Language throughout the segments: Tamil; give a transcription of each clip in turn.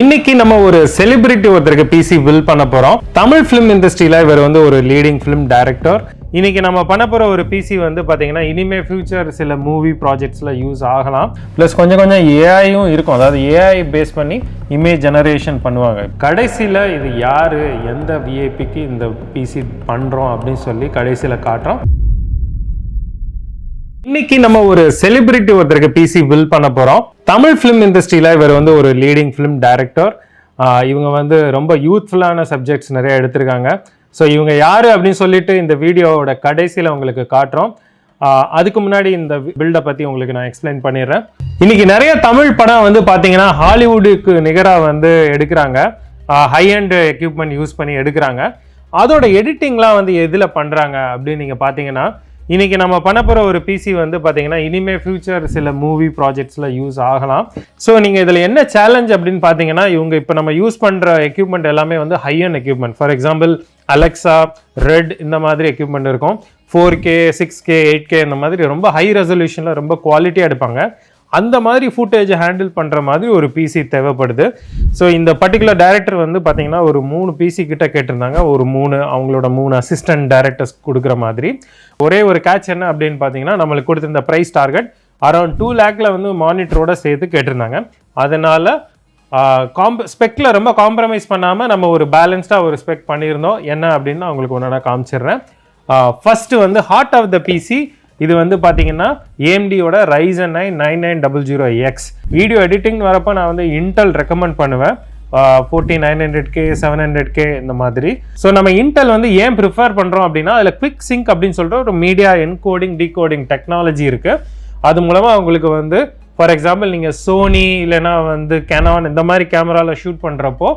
இன்னைக்கு நம்ம ஒரு செலிபிரிட்டி ஒருத்தருக்கு பிசி பில்ட் பண்ண போறோம். தமிழ் ஃபிலிம் இண்டஸ்ட்ரியில இவர் வந்து ஒரு லீடிங் ஃபிலிம் டைரக்டர். இன்னைக்கு நம்ம பண்ண போற ஒரு பிசி வந்து பாத்தீங்கன்னா இனிமே ஃபியூச்சர் சில மூவி ப்ராஜெக்ட்ஸ்ல யூஸ் ஆகலாம். பிளஸ் கொஞ்சம் ஏஐயும் இருக்கும். அதாவது ஏஐ பேஸ் பண்ணி இமேஜ் ஜெனரேஷன் பண்ணுவாங்க. கடைசியில இது யாரு எந்த விஐபிக்கு இந்த பிசி பண்றோம் அப்படின்னு சொல்லி கடைசியில காட்டுறோம். இன்னைக்கு நம்ம ஒரு செலிபிரிட்டி ஒருத்தருக்கு பிசி பில்ட் பண்ண போறோம். தமிழ் ஃபிலிம் இண்டஸ்ட்ரியில இவர் வந்து ஒரு லீடிங் ஃபிலிம் டைரக்டர். இவங்க வந்து ரொம்ப யூத்ஃபுல்லான சப்ஜெக்ட்ஸ் நிறைய எடுத்திருக்காங்க. ஸோ இவங்க யாரு அப்படின்னு சொல்லிட்டு இந்த வீடியோவோட கடைசியில் உங்களுக்கு காட்டுறோம். அதுக்கு முன்னாடி இந்த பில்டை பத்தி உங்களுக்கு நான் எக்ஸ்பிளைன் பண்ணிடுறேன். இன்னைக்கு நிறைய தமிழ் படம் வந்து பாத்தீங்கன்னா ஹாலிவுட்டுக்கு நிகராக வந்து எடுக்கிறாங்க. ஹை அண்ட் எக்யூப்மெண்ட் யூஸ் பண்ணி எடுக்கிறாங்க. அதோட எடிட்டிங்லாம் வந்து எதில் பண்றாங்க அப்படின்னு நீங்க பாத்தீங்கன்னா இன்னைக்கு நம்ம பண்ண போகிற ஒரு பிசி வந்து பார்த்தீங்கன்னா இனிமே ஃபியூச்சர் சில மூவி ப்ராஜெக்ட்ஸில் யூஸ் ஆகலாம். ஸோ நீங்கள் இதில் என்ன சேலஞ்ச் அப்படின்னு பார்த்தீங்கன்னா இவங்க இப்போ நம்ம யூஸ் பண்ணுற எக்யூப்மெண்ட் எல்லாமே வந்து high and equipment. For example Alexa, red இந்த மாதிரி எக்யூப்மெண்ட் இருக்கும். 4K, 6K, 8K இந்த மாதிரி ரொம்ப ஹை ரெசல்யூஷனில் ரொம்ப குவாலிட்டியாக எடுப்பாங்க. அந்த மாதிரி ஃபுட்டேஜை ஹேண்டில் பண்ணுற மாதிரி ஒரு பிசி தேவைப்படுது. ஸோ இந்த பர்டிகுலர் டைரக்டர் வந்து பார்த்தீங்கன்னா ஒரு 3 பிசி கிட்ட கேட்டிருந்தாங்க. அவங்களோட 3 அசிஸ்டன்ட் டைரக்டர்ஸ் கொடுக்குற மாதிரி. ஒரே ஒரு கேட்ச் என்ன அப்படின்னு பார்த்தீங்கன்னா நம்மளுக்கு கொடுத்துருந்த ப்ரைஸ் டார்கெட் அரௌண்ட் 2 lakhல வந்து மானிட்டரோட சேர்த்து கேட்டிருந்தாங்க. அதனால ஸ்பெக்கில் ரொம்ப காம்ப்ரமைஸ் பண்ணாமல் நம்ம ஒரு பேலன்ஸ்டாக ஒரு ஸ்பெக் பண்ணியிருந்தோம். என்ன அப்படின்னு அவங்களுக்கு ஒன்றா காமிச்சிடுறேன். ஃபர்ஸ்ட் வந்து ஹார்ட் ஆஃப் த பிசி இது வந்து பார்த்தீங்கன்னா AMDயோட Ryzen 9 9900X. வீடியோ எடிட்டிங் வரப்போ நான் வந்து இன்டெல் ரெக்கமெண்ட் பண்ணுவேன். 4900K, 700K இந்த மாதிரி. ஸோ நம்ம இன்டெல் வந்து ஏன் ப்ரிஃபர் பண்ணுறோம் அப்படின்னா அதில் குவிக் சிங்க் அப்படின்னு சொல்லிட்டு ஒரு மீடியா என்கோடிங் டீகோடிங் டெக்னாலஜி இருக்குது. அது மூலமாக உங்களுக்கு வந்து ஃபார் எக்ஸாம்பிள் நீங்கள் சோனி இல்லைன்னா வந்து கேனான் இந்த மாதிரி கேமராவில் ஷூட் பண்ணுறப்போ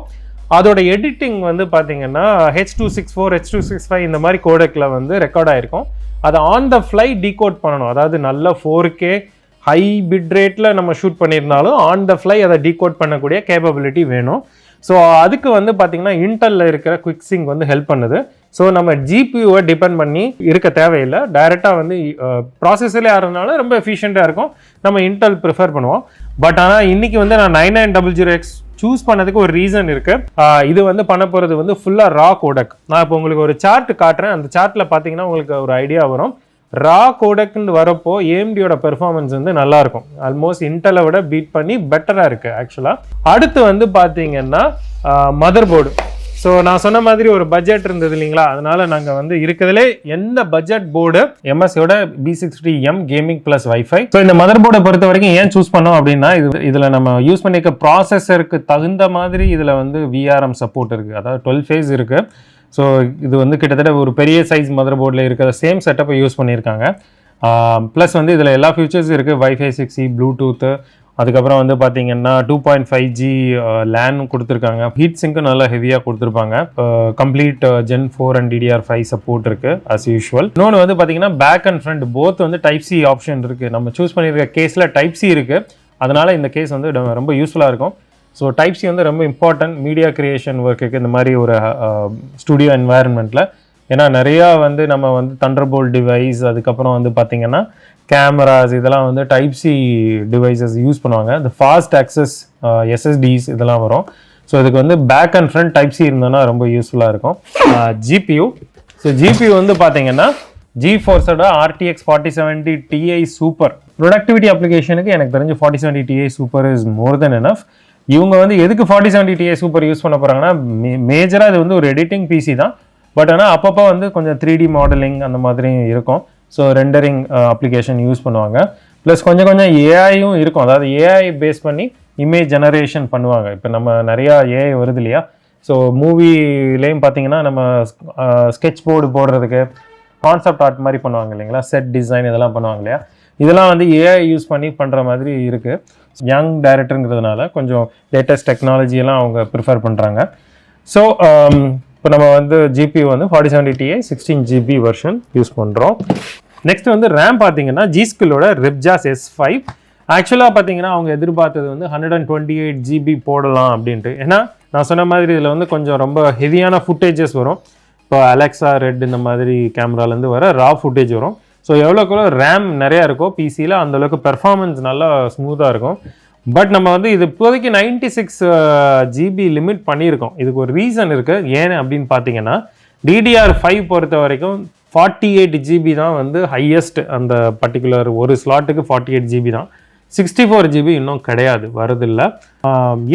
அதோட எடிட்டிங் வந்து பார்த்தீங்கன்னா H.264, H.265 இந்த மாதிரி கோடெக்கில் வந்து ரெக்கார்ட் ஆகிருக்கும். அதை ஆன் த ஃப்ளை டீகோட் பண்ணணும். அதாவது நல்ல 4K ஹை பிட் ரேட்டில் நம்ம ஷூட் பண்ணியிருந்தாலும் ஆன் த ஃப்ளை அதை டீகோட் பண்ணக்கூடிய கேப்பபிலிட்டி வேணும். ஸோ அதுக்கு வந்து பார்த்தீங்கன்னா இன்டெல்ல இருக்கிற குவிக் சிங்க் வந்து ஹெல்ப் பண்ணுது. ஸோ நம்ம ஜிபியூவை டிபெண்ட் பண்ணி இருக்க தேவையில்லை. டைரெக்டாக வந்து ப்ராசஸர்லேயே ஆகிறதுனால ரொம்ப எஃபிஷியண்ட்டாக இருக்கும். நம்ம இன்டெல் ப்ரிஃபர் பண்ணுவோம். பட் ஆனால் இன்னைக்கு வந்து நான் 9900X சூஸ் பண்ணதுக்கு ஒரு ரீசன் இருக்கு. இது வந்து பண்ண போகிறது வந்து ஃபுல்லாக ரா கோடக். நான் இப்போ உங்களுக்கு ஒரு சார்ட் காட்டுறேன். அந்த சார்ட்டில் பார்த்தீங்கன்னா உங்களுக்கு ஒரு ஐடியா வரும். ரா கோடக்னு வரப்போ AMDயோட பெர்ஃபார்மன்ஸ் வந்து நல்லா இருக்கும். ஆல்மோஸ்ட் இன்டெலை விட பீட் பண்ணி பெட்டராக இருக்கு ஆக்சுவலாக. அடுத்து வந்து பார்த்தீங்கன்னா மதர் போர்டு. ஸோ நான் சொன்ன மாதிரி ஒரு பட்ஜெட் இருந்தது இல்லைங்களா, அதனால நாங்கள் வந்து இருக்கிறதுலே எந்த பட்ஜெட் போர்டு MSயோட B60M gaming plus wifi. So இந்த மதர் போர்டை பொறுத்த வரைக்கும் ஏன் சூஸ் பண்ணோம் அப்படின்னா இதில் நம்ம யூஸ் பண்ணிக்க ப்ராசஸருக்கு தகுந்த மாதிரி இதில் வந்து VRM சப்போர்ட் இருக்குது. அதாவது 12 phase இருக்குது. ஸோ இது வந்து கிட்டத்தட்ட ஒரு பெரிய சைஸ் மதர் போர்டில் இருக்கிற சேம் செட்டப்பை யூஸ் பண்ணியிருக்காங்க. ப்ளஸ் வந்து இதில் எல்லா ஃபியூச்சர்ஸும் இருக்குது. வைஃபை 6E, ப்ளூடூத்து, அதுக்கப்புறம் வந்து பார்த்தீங்கன்னா 2.5G LAN கொடுத்துருக்காங்க. ஹீட் சிங்க்கும் நல்லா ஹெவியாக கொடுத்துருப்பாங்க. Complete Gen4 and DDR5 support இருக்குது as யூஷுவல். இன்னொன்று வந்து பார்த்தீங்கன்னா பேக் அண்ட் ஃப்ரண்ட் போத் வந்து டைப் சி ஆப்ஷன் இருக்குது. நம்ம சூஸ் பண்ணியிருக்க கேஸில் டைப் சி இருக்குது. அதனால் இந்த கேஸ் வந்து ரொம்ப யூஸ்ஃபுல்லாக இருக்கும். ஸோ டைப் சி வந்து ரொம்ப இம்பார்ட்டன்ட் மீடியா கிரியேஷன் ஒர்க்குக்கு இந்த மாதிரி ஒரு ஸ்டுடியோ என்வாயர்மெண்ட்டில். ஏன்னா நிறையா வந்து நம்ம வந்து தண்டர்போல்ட் டிவைஸ், அதுக்கப்புறம் வந்து பார்த்திங்கன்னா கேமராஸ் இதெல்லாம் வந்து டைப் சி டிவைசஸ் யூஸ் பண்ணுவாங்க. இந்த ஃபாஸ்ட் ஆக்சஸ் SSDs இதெல்லாம் வரும். ஸோ இதுக்கு வந்து back and front type C இருந்தோன்னா ரொம்ப யூஸ்ஃபுல்லாக இருக்கும். GPU. ஸோ GPU வந்து பார்த்தீங்கன்னா GeForceோட RTX 4070Ti சூப்பர். ப்ரொடக்டிவிட்டி அப்ளிகேஷனுக்கு எனக்கு தெரிஞ்சு 4070Ti super is more than enough. இவங்க வந்து எதுக்கு 4070Ti சூப்பர் யூஸ் பண்ண போகிறாங்கன்னா மேஜராக இது வந்து ஒரு எடிட்டிங் பிசி தான். பட் ஆனால் அப்பப்போ வந்து கொஞ்சம் 3D மாடலிங் அந்த மாதிரி இருக்கும். ஸோ ரெண்டரிங் அப்ளிகேஷன் யூஸ் பண்ணுவாங்க. ப்ளஸ் கொஞ்சம் ஏஐயும் இருக்கும். அதாவது ஏஐ பேஸ் பண்ணி இமேஜ் ஜெனரேஷன் பண்ணுவாங்க. இப்போ நம்ம நிறையா ஏஐ வருது இல்லையா. ஸோ மூவிலேயும் பார்த்தீங்கன்னா நம்ம ஸ்கெட்ச் போர்டு போடுறதுக்கு கான்செப்ட் ஆர்ட் மாதிரி பண்ணுவாங்க இல்லைங்களா, செட் டிசைன் இதெல்லாம் பண்ணுவாங்க இல்லையா. இதெல்லாம் வந்து ஏஐ யூஸ் பண்ணி பண்ணுற மாதிரி இருக்குது. யங் டைரக்டருங்கிறதுனால கொஞ்சம் லேட்டஸ்ட் டெக்னாலஜியெல்லாம் அவங்க ப்ரிஃபர் பண்ணுறாங்க. ஸோ இப்போ நம்ம வந்து GPU வந்து 4070Ti 16GB வெர்ஷன் யூஸ் பண்ணுறோம். நெக்ஸ்ட் வந்து ரேம் பார்த்தீங்கன்னா G.Skillோட Ripjaws S5. ஆக்சுவலாக பார்த்தீங்கன்னா அவங்க எதிர்பார்த்தது வந்து 128GB போடலாம் அப்படின்ட்டு. ஏன்னா நான் சொன்ன மாதிரி இதில் வந்து கொஞ்சம் ரொம்ப ஹெவியான ஃபுட்டேஜஸ் வரும். இப்போ அலெக்ஸா, ரெட் இந்த மாதிரி கேமராலேருந்து வர ரா ஃபுட்டேஜ் வரும். ஸோ எவ்வளோக்கு ரேம் நிறையா இருக்கோ பிசியில் அந்தளவுக்கு பெர்ஃபார்மன்ஸ் நல்லா ஸ்மூத்தாக இருக்கும். பட் நம்ம வந்து இது இப்போதைக்கு 96 GB லிமிட் பண்ணியிருக்கோம். இதுக்கு ஒரு ரீசன் இருக்குது. ஏன் அப்படின்னு பார்த்தீங்கன்னா DDR5 பொறுத்த வரைக்கும் 48 GB தான் வந்து ஹையஸ்ட். அந்த பர்டிகுலர் ஒரு ஸ்லாட்டுக்கு 48 GB தான். 64 GB இன்னும் கிடையாது, வருதில்லை.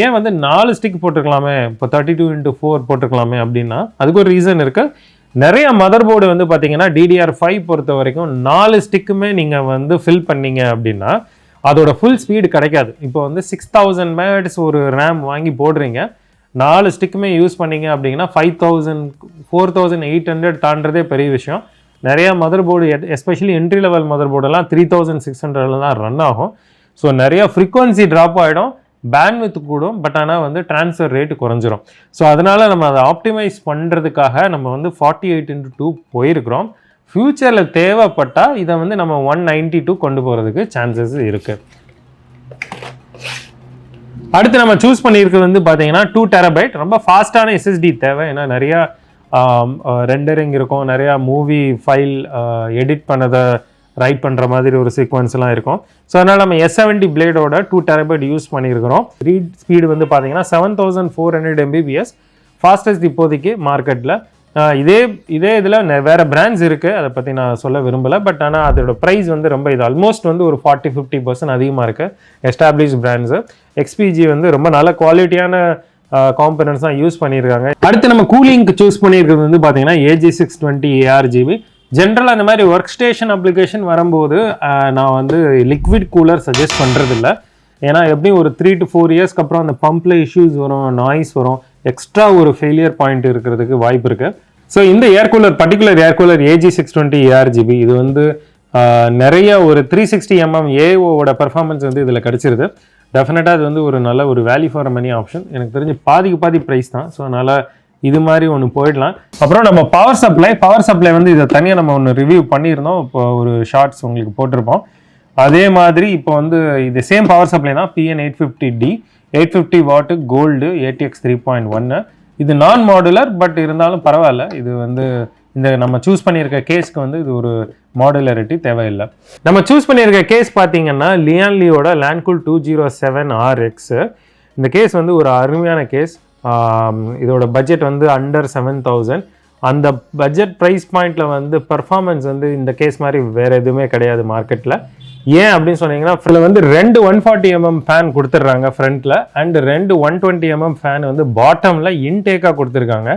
ஏன் வந்து 4 ஸ்டிக் போட்டிருக்கலாமே, இப்போ 32x4 போட்டிருக்கலாமே அப்படின்னா அதுக்கு ஒரு ரீசன் இருக்குது. நிறைய மதர் போர்டு வந்து பார்த்தீங்கன்னா DDR5 பொறுத்த வரைக்கும் 4 ஸ்டிக்குமே நீங்கள் வந்து ஃபில் பண்ணீங்க அப்படின்னா அதோட ஃபுல் ஸ்பீடு கிடைக்காது. இப்போ வந்து 6000 MHz ஒரு ரேம் வாங்கி போடுறீங்க, 4 ஸ்டிக்குமே யூஸ் பண்ணீங்க அப்படின்னா 5000 4800 தாண்டதே பெரிய விஷயம். நிறைய mother board especially entry level mother போர்டெல்லாம் 3600 தான் ரன் ஆகும். ஸோ நிறைய ஃப்ரீக்வன்சி ட்ராப் ஆகிடும், பேண்ட்வித் கூடும், பட் ஆனால் வந்து ட்ரான்ஸ்ஃபர் ரேட்டு குறைஞ்சிரும். ஸோ அதனால் நம்ம அதை ஆப்டிமைஸ் பண்ணுறதுக்காக நம்ம வந்து 48x2 போயிருக்கிறோம். ஃப்யூச்சரில் தேவைப்பட்டால் இதை வந்து நம்ம 192 கொண்டு போகிறதுக்கு சான்சஸ் இருக்குது. அடுத்து நம்ம சூஸ் பண்ணியிருக்கிறது வந்து பார்த்தீங்கன்னா 2 TB. ரொம்ப ஃபாஸ்ட்டான SSD தேவை. ஏன்னா நிறையா ரெண்டரிங் இருக்கும், நிறையா மூவி ஃபைல் எடிட் பண்ணதை ரைட் பண்ணுற மாதிரி ஒரு சீக்வன்ஸ்லாம் இருக்கும். ஸோ அதனால் நம்ம S70 பிளேடோட 2 TB யூஸ் பண்ணியிருக்கிறோம். ரீட் ஸ்பீடு வந்து பார்த்தீங்கன்னா 7400 Mbps ஃபாஸ்டஸ்ட் இப்போதைக்கு மார்க்கெட்டில். இதே இதில் வேறு பிராண்ட்ஸ் இருக்குது, அதை பற்றி நான் சொல்ல விரும்பலை. பட் ஆனால் அதோட ப்ரைஸ் வந்து ரொம்ப இது ஆல்மோஸ்ட் வந்து ஒரு 40-50% அதிகமாக இருக்குது. எஸ்டாப்ளிஷ் பிராண்ட்ஸு XPG வந்து ரொம்ப நல்ல குவாலிட்டியான காம்பனன்ட்ஸ் தான் யூஸ் பண்ணியிருக்காங்க. அடுத்து நம்ம கூலிங்க்கு சூஸ் பண்ணியிருக்கிறது வந்து பார்த்தீங்கன்னா AG620 ARGB. ஜென்ரலாக அந்த மாதிரி ஒர்க் ஸ்டேஷன் அப்ளிகேஷன் வரும்போது நான் வந்து லிக்விட் கூலர் சஜஸ்ட் பண்ணுறதில்ல. ஏன்னா எப்படியும் ஒரு 3 to 4 இயர்ஸ்க்கு அப்புறம் அந்த பம்பில் இஷ்யூஸ் வரும், நாய்ஸ் வரும், எக்ஸ்ட்ரா ஒரு ஃபெயிலியர் பாயிண்ட் இருக்கிறதுக்கு வாய்ப்பு இருக்குது. ஸோ இந்த particular air cooler AG620 ARGB இது வந்து நிறைய ஒரு 360 mm AOவோட பர்ஃபார்மன்ஸ் வந்து இதில் கிடச்சிருது. டெஃபினட்டாக இது வந்து ஒரு நல்ல ஒரு வேல்யூ ஃபார் மணி ஆப்ஷன். எனக்கு தெரிஞ்சு பாதி ப்ரைஸ் தான். ஸோ அதனால் இது மாதிரி ஒன்று போயிடலாம். அப்புறம் நம்ம பவர் சப்ளை வந்து இதை தனியாக நம்ம ஒன்று ரிவ்யூ பண்ணியிருந்தோம். இப்போ ஒரு ஷார்ட்ஸ் உங்களுக்கு போட்டிருப்போம். அதே மாதிரி இப்போ வந்து இது சேம் பவர் சப்ளை தான், PN750D 850 வாட்டு கோல்டு RTX 3.1. இது நான் மாடுலர், பட் இருந்தாலும் பரவாயில்ல. இது வந்து இந்த நம்ம சூஸ் பண்ணியிருக்க கேஸ்க்கு வந்து இது ஒரு மாடுலரிட்டி தேவையில்லை. நம்ம சூஸ் பண்ணியிருக்க கேஸ் பார்த்தீங்கன்னா லியான்லியோட Lancool 207RX. இந்த கேஸ் வந்து ஒரு அருமையான கேஸ். இதோட பட்ஜெட் வந்து அண்டர் 7000. அந்த பட்ஜெட் ப்ரைஸ் பாயிண்டில் வந்து பர்ஃபார்மன்ஸ் வந்து இந்த கேஸ் மாதிரி வேறு எதுவுமே கிடையாது மார்க்கெட்டில். ஏன் அப்படின்னு சொன்னீங்கன்னா இதில் வந்து 2 140 mm ஃபேன் கொடுத்துட்றாங்க ஃப்ரண்ட்டில், அண்ட் 2 120 mm ஃபேன் வந்து பாட்டமில் இன்டேக்காக கொடுத்துருக்காங்க.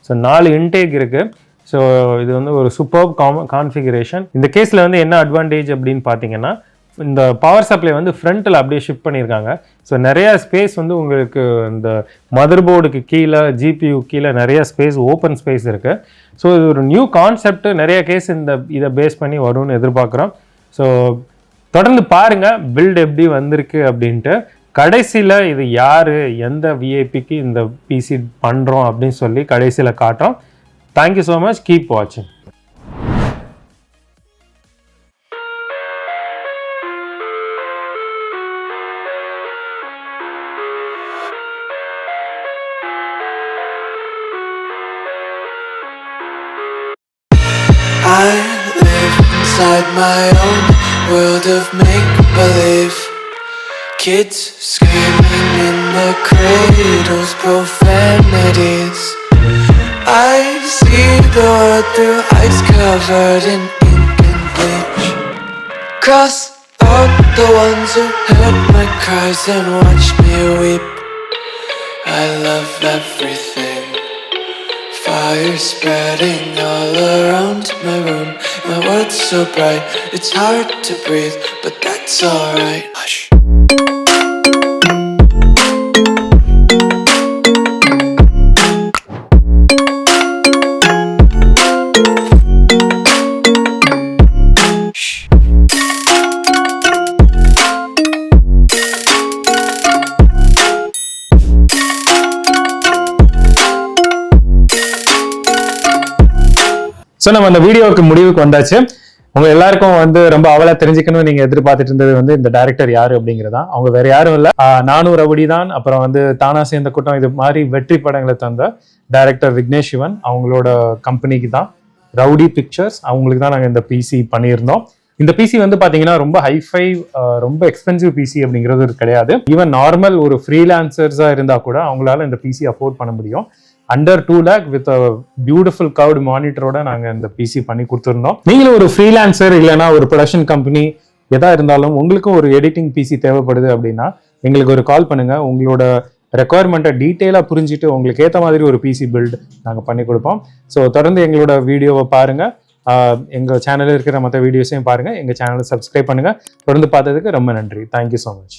ஸோ 4 இன்டேக் இருக்குது. ஸோ இது வந்து ஒரு சூப்பர்ப் கான்ஃபிகரேஷன். இந்த கேஸில் வந்து என்ன அட்வான்டேஜ் அப்படின்னு பார்த்தீங்கன்னா இந்த பவர் சப்ளை வந்து ஃப்ரண்ட்டில் அப்படியே ஷிஃப்ட் பண்ணியிருக்காங்க. ஸோ நிறையா ஸ்பேஸ் வந்து உங்களுக்கு இந்த மதர் போர்டுக்கு கீழே GPU கீழே நிறைய ஸ்பேஸ், ஓப்பன் ஸ்பேஸ் இருக்குது. ஸோ இது ஒரு நியூ கான்செப்ட். நிறைய கேஸ் இதை பேஸ் பண்ணி வரும்னு எதிர்பார்க்குறோம். ஸோ தொடர்ந்து பாருங்கள் பில்ட் எப்படி வந்திருக்கு அப்படின்ட்டு. கடைசியில் இது யார், எந்த விஐபிக்கு இந்த பிசி பண்ணுறோம் அப்படின்னு சொல்லி கடைசியில் காட்டுறோம். தேங்க்யூ ஸோ மச், கீப் வாட்சிங். I live inside my own world of make-believe. Kids screaming in the cradles, profanities. I see the world through eyes covered in ink and bleach. Cross out the ones who heard my cries and watched me weep. I love everything. Fire spreading all around my room. My world's so bright, it's hard to breathe, but that's alright. Hush. So நம்ம அந்த வீடியோவுக்கு முடிவுக்கு வந்தாச்சு. உங்க எல்லாருக்கும் வந்து ரொம்ப அவளா தெரிஞ்சுக்கணும் நீங்க எதிர்பார்த்துட்டு இருந்தது வந்து இந்த டைரக்டர் யாரு அப்படிங்கிறதா. அவங்க வேற யாரும் இல்லை, நானும் ரவுடி தான். அப்புறம் வந்து தானா சேர்ந்த கூட்டம் இது மாதிரி வெற்றி படங்களை தந்த டைரக்டர் விக்னேஷ் சிவன். அவங்களோட கம்பெனிக்கு தான் ரவுடி பிக்சர்ஸ், அவங்களுக்கு தான் நாங்கள் இந்த பிசி பண்ணியிருந்தோம். இந்த பிசி வந்து பாத்தீங்கன்னா ரொம்ப ஹைஃபை ரொம்ப எக்ஸ்பென்சிவ் பிசி அப்படிங்கிறது கிடையாது. ஈவன் நார்மல் ஒரு ஃப்ரீலான்சர்ஸா இருந்தா கூட அவங்களால இந்த பிசி அஃபோர்ட் பண்ண முடியும். Under 2 lakh with beautiful curved மானிட்டரோட நாங்க இந்த பிசி பண்ணி கொடுத்துருந்தோம். நீங்களும் ஒரு ஃப்ரீலான்சர் இல்லைன்னா ஒரு ப்ரொடக்ஷன் கம்பெனி எதா இருந்தாலும் உங்களுக்கும் ஒரு எடிட்டிங் பிசி தேவைப்படுது அப்படின்னா எங்களுக்கு ஒரு கால் பண்ணுங்க. உங்களோட ரெக்குவயர்மெண்ட்டை டீட்டெயிலாக புரிஞ்சுட்டு உங்களுக்கு ஏற்ற மாதிரி ஒரு பிசி பில்ட் நாங்கள் பண்ணி கொடுப்போம். ஸோ தொடர்ந்து எங்களோட வீடியோவை பாருங்க. எங்கள் சேனலில் இருக்கிற மற்ற வீடியோஸையும் பாருங்க. எங்கள் சேனலை சப்ஸ்கிரைப் பண்ணுங்க. தொடர்ந்து பார்த்ததுக்கு ரொம்ப நன்றி. Thank you so much.